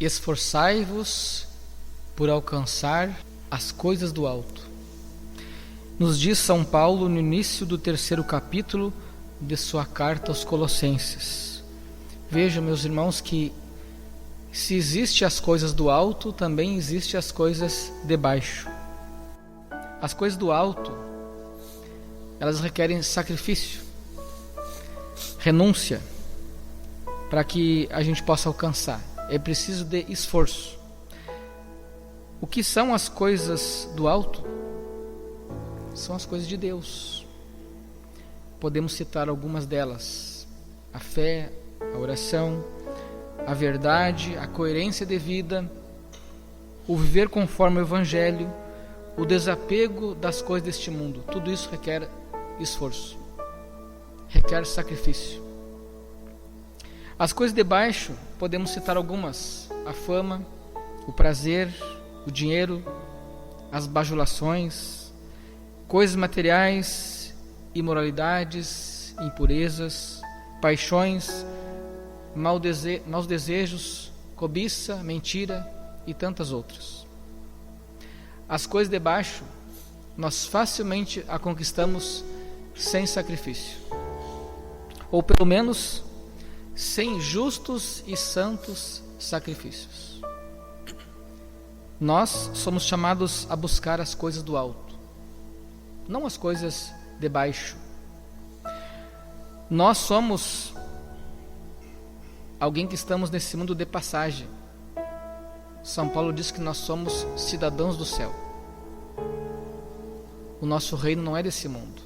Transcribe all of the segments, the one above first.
esforçai-vos por alcançar as coisas do alto. Nos diz São Paulo no início do 3º capítulo de sua carta aos Colossenses. Vejam, meus irmãos, que se existe as coisas do alto, também existe as coisas de baixo. As coisas do alto, elas requerem sacrifício, renúncia, para que a gente possa alcançar. É preciso de esforço. O que são as coisas do alto? São as coisas de Deus. Podemos citar algumas delas: a fé, a oração, a verdade, a coerência de vida, o viver conforme o Evangelho, o desapego das coisas deste mundo. Tudo isso requer esforço, requer sacrifício. As coisas de baixo, podemos citar algumas: a fama, o prazer, o dinheiro, as bajulações, coisas materiais, imoralidades, impurezas, paixões, maus desejos, cobiça, mentira e tantas outras. As coisas de baixo, nós facilmente a conquistamos sem sacrifício, ou pelo menos sem justos e santos sacrifícios. Nós somos chamados a buscar as coisas do alto, não as coisas de baixo. Nós somos alguém que estamos nesse mundo de passagem. São Paulo diz que nós somos cidadãos do céu. O nosso reino não é desse mundo.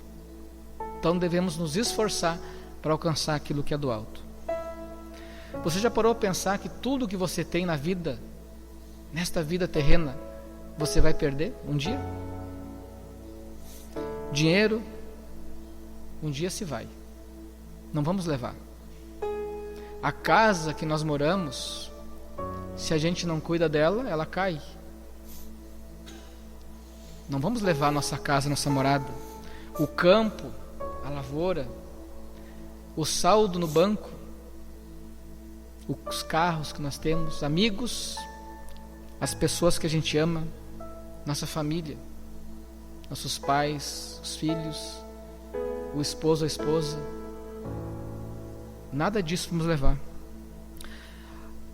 Então devemos nos esforçar para alcançar aquilo que é do alto. Você já parou a pensar que tudo que você tem na vida, nesta vida terrena, você vai perder um dia? Dinheiro, um dia se vai. Não vamos levar. A casa que nós moramos, se a gente não cuida dela, ela cai. Não vamos levar a nossa casa, a nossa morada. O campo, a lavoura, o saldo no banco, os carros que nós temos, amigos, as pessoas que a gente ama, nossa família, nossos pais, os filhos, o esposo, a esposa. Nada disso vamos levar.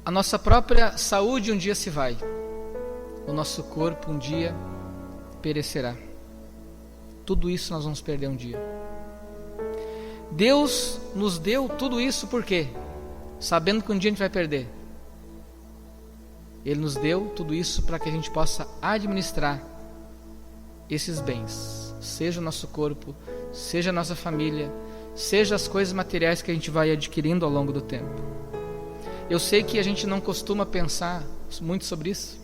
A nossa própria saúde um dia se vai. O nosso corpo um dia perecerá. Tudo isso nós vamos perder um dia. Deus nos deu tudo isso por quê? Sabendo que um dia a gente vai perder. Ele nos deu tudo isso para que a gente possa administrar esses bens, seja o nosso corpo, seja a nossa família, seja as coisas materiais que a gente vai adquirindo ao longo do tempo. Eu sei que a gente não costuma pensar muito sobre isso,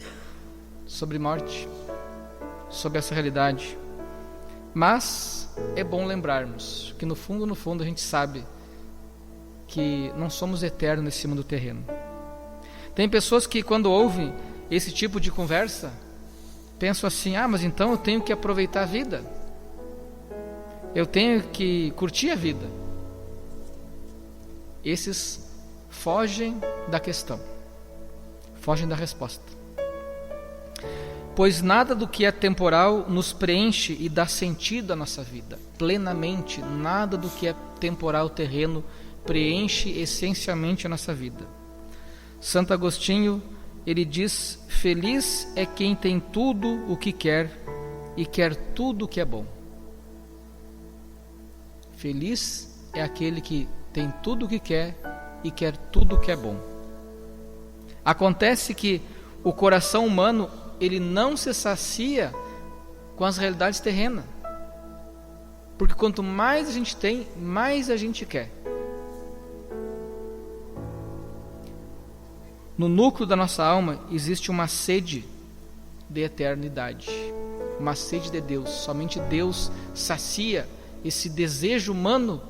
sobre morte, sobre essa realidade, mas é bom lembrarmos que no fundo a gente sabe que não somos eternos nesse mundo terreno. Tem pessoas que quando ouvem esse tipo de conversa, pensam assim: mas então eu tenho que aproveitar a vida, eu tenho que curtir a vida. Esses fogem da questão, fogem da resposta. Pois nada do que é temporal nos preenche e dá sentido à nossa vida. Plenamente, nada do que é temporal terreno preenche essencialmente a nossa vida. Santo Agostinho, ele diz: feliz é quem tem tudo o que quer e quer tudo o que é bom. Feliz é aquele que tem tudo o que quer e quer tudo o que é bom. Acontece que o coração humano, ele não se sacia com as realidades terrenas, porque quanto mais a gente tem, mais a gente quer. No núcleo da nossa alma existe uma sede de eternidade, uma sede de Deus. Somente Deus sacia esse desejo humano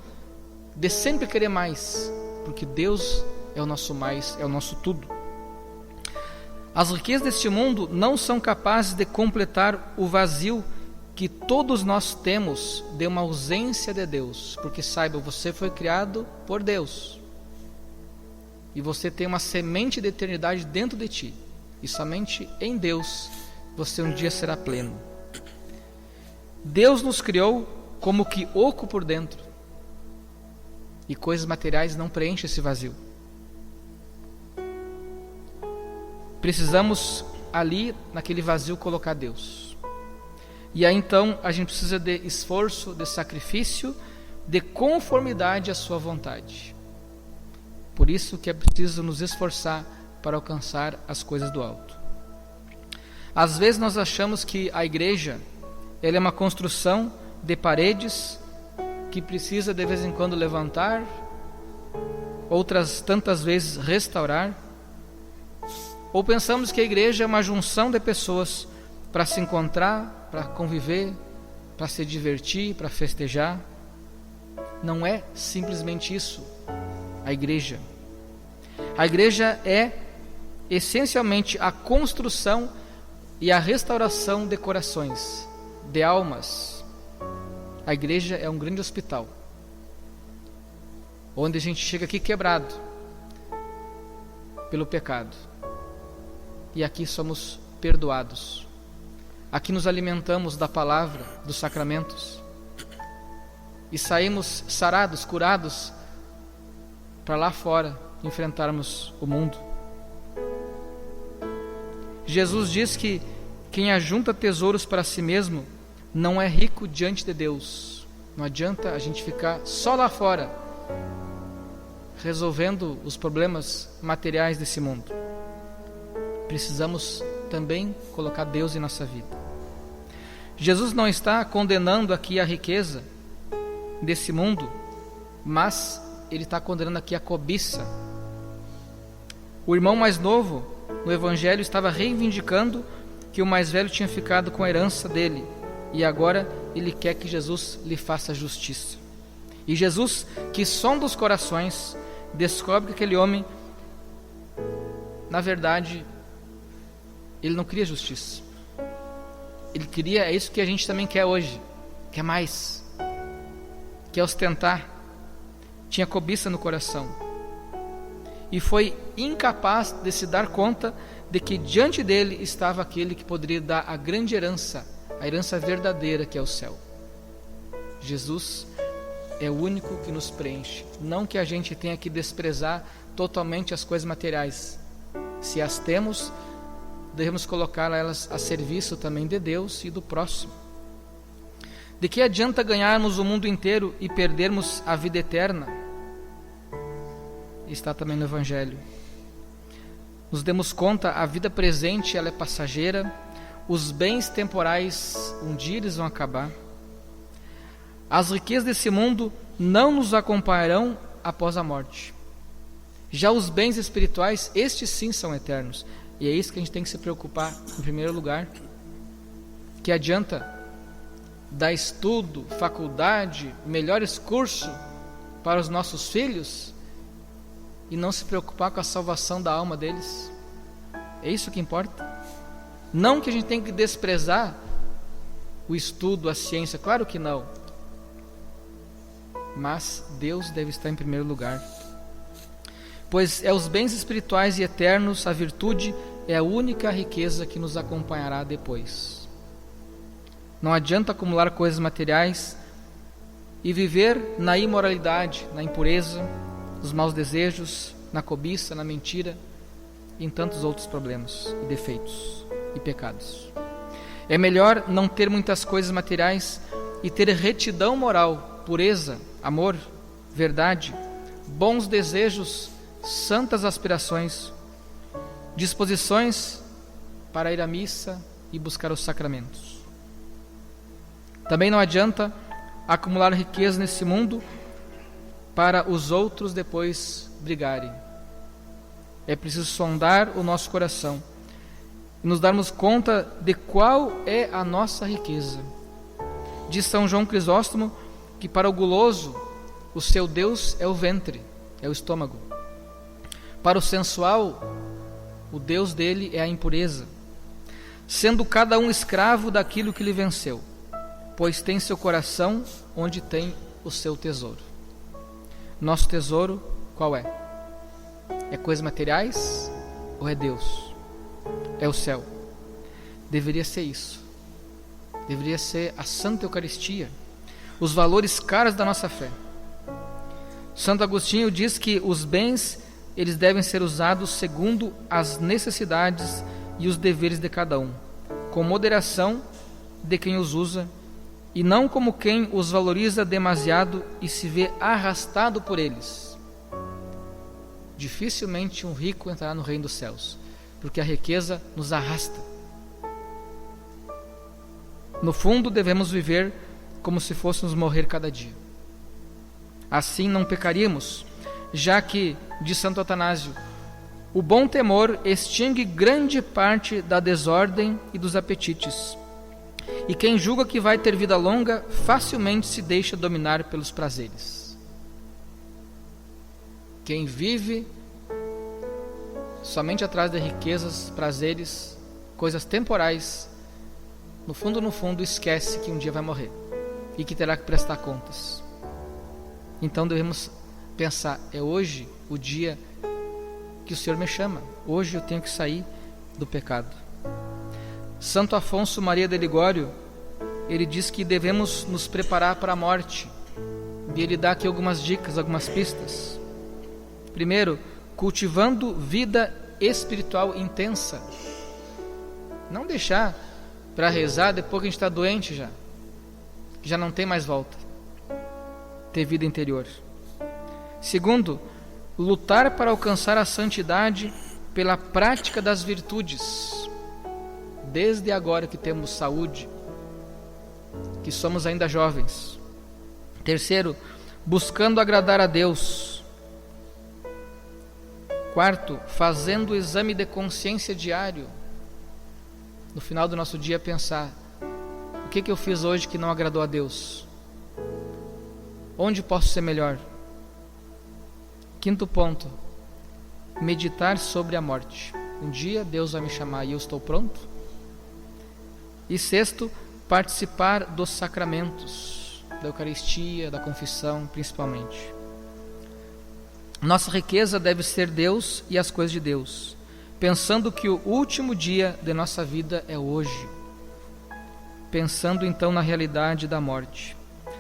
de sempre querer mais, porque Deus é o nosso mais, é o nosso tudo. As riquezas deste mundo não são capazes de completar o vazio que todos nós temos de uma ausência de Deus, porque saiba, você foi criado por Deus. e você tem uma semente de eternidade dentro de ti, e somente em Deus você um dia será pleno. Deus nos criou como que oco por dentro, e coisas materiais não preenchem esse vazio. Precisamos ali, naquele vazio, colocar Deus. E aí então a gente precisa de esforço, de sacrifício, de conformidade à sua vontade. Por isso que é preciso nos esforçar para alcançar as coisas do alto. Às vezes nós achamos que a igreja ela é uma construção de paredes que precisa de vez em quando levantar, outras tantas vezes restaurar. Ou pensamos que a igreja é uma junção de pessoas para se encontrar, para conviver, para se divertir, para festejar. Não é simplesmente isso a igreja. A igreja é essencialmente a construção e a restauração de corações, de almas. A igreja é um grande hospital, onde a gente chega aqui quebrado pelo pecado, e aqui somos perdoados. Aqui nos alimentamos da palavra, dos sacramentos, e saímos sarados, curados, para lá fora enfrentarmos o mundo. Jesus diz que quem ajunta tesouros para si mesmo não é rico diante de Deus. Não adianta a gente ficar só lá fora resolvendo os problemas materiais desse mundo. Precisamos também colocar Deus em nossa vida. Jesus não está condenando aqui a riqueza desse mundo, mas Ele está condenando aqui a cobiça. O irmão mais novo no Evangelho estava reivindicando que o mais velho tinha ficado com a herança dele, e agora ele quer que Jesus lhe faça justiça. E Jesus, que sonda os corações, descobre que aquele homem, na verdade, ele não queria justiça. Ele queria, é isso que a gente também quer hoje, quer mais, quer ostentar. Tinha cobiça no coração e foi incapaz de se dar conta de que diante dele estava aquele que poderia dar a grande herança, a herança verdadeira, que é o céu. Jesus é o único que nos preenche. Não que a gente tenha que desprezar totalmente as coisas materiais. Se as temos, devemos colocá-las a serviço também de Deus e do próximo. De que adianta ganharmos o mundo inteiro e perdermos a vida eterna? Está também no Evangelho. Nos demos conta, a vida presente ela é passageira, os bens temporais um dia eles vão acabar. As riquezas desse mundo não nos acompanharão após a morte. Já os bens espirituais, estes sim são eternos. E é isso que a gente tem que se preocupar em primeiro lugar. Que adianta dar estudo, faculdade, melhores cursos para os nossos filhos e não se preocupar com a salvação da alma deles? É isso que importa. Não que a gente tenha que desprezar o estudo, a ciência, claro que não. Mas Deus deve estar em primeiro lugar. Pois é os bens espirituais e eternos, a virtude é a única riqueza que nos acompanhará depois. Não adianta acumular coisas materiais e viver na imoralidade, na impureza, nos maus desejos, na cobiça, na mentira e em tantos outros problemas e defeitos e pecados. É melhor não ter muitas coisas materiais e ter retidão moral, pureza, amor, verdade, bons desejos, santas aspirações, disposições para ir à missa e buscar os sacramentos. Também não adianta acumular riqueza nesse mundo para os outros depois brigarem. É preciso sondar o nosso coração e nos darmos conta de qual é a nossa riqueza. Diz São João Crisóstomo que para o guloso o seu Deus é o ventre, é o estômago. Para o sensual, o Deus dele é a impureza, sendo cada um escravo daquilo que lhe venceu, pois tem seu coração onde tem o seu tesouro. Nosso tesouro qual é? É coisas materiais ou é Deus? É o céu? Deveria ser isso. Deveria ser a Santa Eucaristia, os valores caros da nossa fé. Santo Agostinho diz que os bens, eles devem ser usados segundo as necessidades e os deveres de cada um, com moderação de quem os usa, e não como quem os valoriza demasiado e se vê arrastado por eles. Dificilmente um rico entrará no reino dos céus, porque a riqueza nos arrasta. No fundo, devemos viver como se fôssemos morrer cada dia. Assim não pecaríamos, já que, diz Santo Atanásio, o bom temor extingue grande parte da desordem e dos apetites, e quem julga que vai ter vida longa facilmente se deixa dominar pelos prazeres. Quem vive somente atrás de riquezas, prazeres, coisas temporais, no fundo, esquece que um dia vai morrer e que terá que prestar contas. Então devemos pensar, é hoje o dia que o Senhor me chama, hoje eu tenho que sair do pecado. Santo Afonso Maria de Ligório, ele diz que devemos nos preparar para a morte, e ele dá aqui algumas dicas, algumas pistas. Primeiro, cultivando vida espiritual intensa. Não deixar para rezar depois que a gente está doente que já não tem mais volta. Ter vida interior. Segundo, lutar para alcançar a santidade pela prática das virtudes. Desde agora que temos saúde, que somos ainda jovens. Terceiro, buscando agradar a Deus. Quarto, fazendo o exame de consciência diário. No final do nosso dia pensar, o que eu fiz hoje que não agradou a Deus? Onde posso ser melhor? Quinto ponto, meditar sobre a morte. Um dia Deus vai me chamar e eu estou pronto? E sexto, participar dos sacramentos, da Eucaristia, da confissão principalmente. Nossa riqueza deve ser Deus e as coisas de Deus, pensando que o último dia de nossa vida é hoje, pensando então na realidade da morte,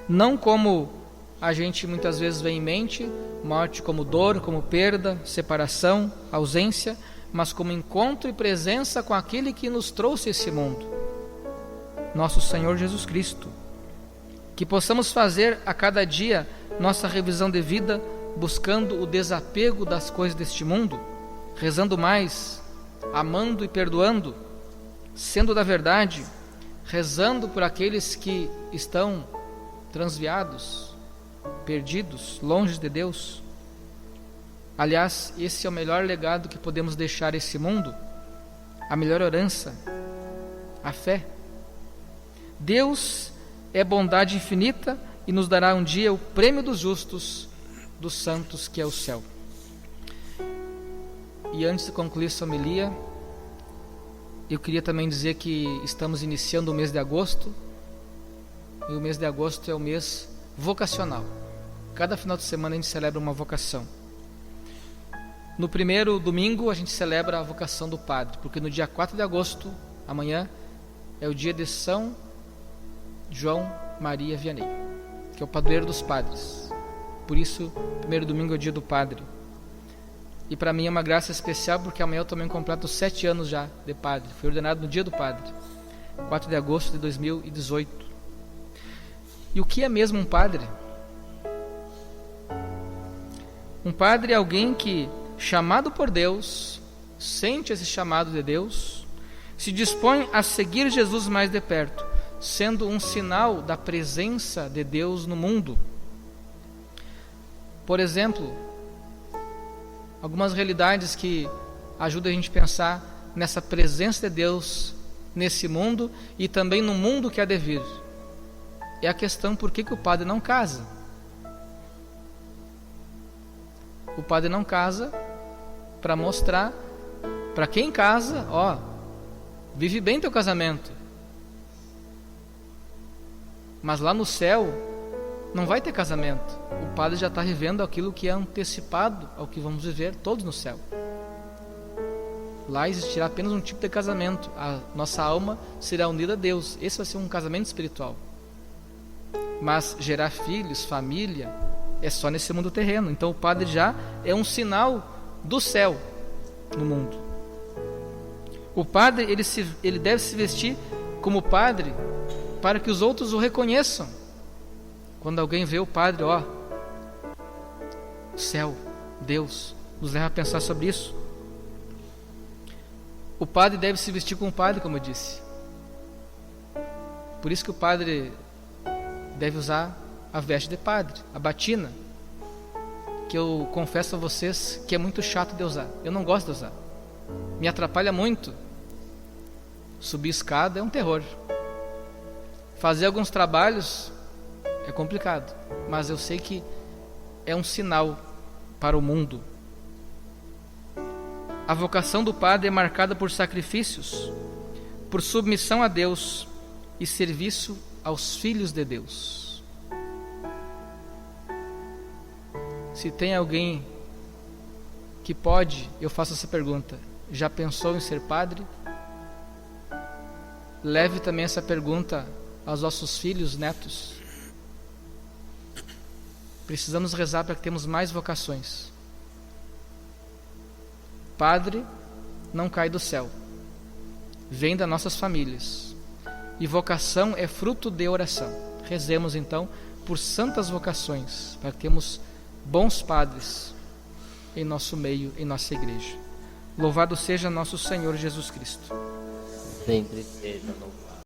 não como a gente muitas vezes vê em mente, morte como dor, como perda, separação, ausência, mas como encontro e presença com aquele que nos trouxe esse mundo, nosso Senhor Jesus Cristo. Que possamos fazer a cada dia nossa revisão de vida, buscando o desapego das coisas deste mundo, rezando mais, amando e perdoando, sendo da verdade, rezando por aqueles que estão transviados, perdidos, longe de Deus. Aliás, esse é o melhor legado que podemos deixar a esse mundo, a melhor herança, a fé. Deus é bondade infinita e nos dará um dia o prêmio dos justos, dos santos, que é o céu. E antes de concluir essa homilia, eu queria também dizer que estamos iniciando o mês de agosto, e o mês de agosto é o mês vocacional. Cada final de semana a gente celebra uma vocação. No primeiro domingo a gente celebra a vocação do padre, porque no dia 4 de agosto, amanhã, é o dia de São João Maria Vianney, que é o padroeiro dos padres. Por isso, o primeiro domingo é o dia do padre. E para mim é uma graça especial, porque amanhã eu também completo 7 anos já de padre. Fui ordenado no dia do padre, 4 de agosto de 2018. E o que é mesmo um padre? Um padre é alguém que, chamado por Deus, sente esse chamado de Deus, se dispõe a seguir Jesus mais de perto, sendo um sinal da presença de Deus no mundo. Por exemplo, algumas realidades que ajudam a gente a pensar nessa presença de Deus nesse mundo e também no mundo que há de vir. É a questão por que o padre não casa. O padre não casa para mostrar para quem casa, vive bem teu casamento. Mas lá no céu, não vai ter casamento. O padre já está vivendo aquilo que é antecipado ao que vamos viver todos no céu. Lá existirá apenas um tipo de casamento. A nossa alma será unida a Deus. Esse vai ser um casamento espiritual. Mas gerar filhos, família, é só nesse mundo terreno. Então o padre já é um sinal do céu no mundo. O padre ele deve se vestir como padre para que os outros o reconheçam. Quando alguém vê o padre, ó, céu, Deus, nos leva a pensar sobre isso. O padre deve se vestir como padre, como eu disse. Por isso que o padre deve usar a veste de padre, a batina, que eu confesso a vocês que é muito chato de usar. Eu não gosto de usar. Me atrapalha muito. Subir escada é um terror. Fazer alguns trabalhos é complicado, mas eu sei que é um sinal para o mundo. A vocação do padre é marcada por sacrifícios, por submissão a Deus e serviço aos filhos de Deus. Se tem alguém que pode, eu faço essa pergunta: já pensou em ser padre? Leve também essa pergunta aos nossos filhos, netos. Precisamos rezar para que tenhamos mais vocações. Padre não cai do céu, vem das nossas famílias. E vocação é fruto de oração. Rezemos então por santas vocações, para que tenhamos bons padres em nosso meio, em nossa igreja. Louvado seja nosso Senhor Jesus Cristo. Sempre seja louvado.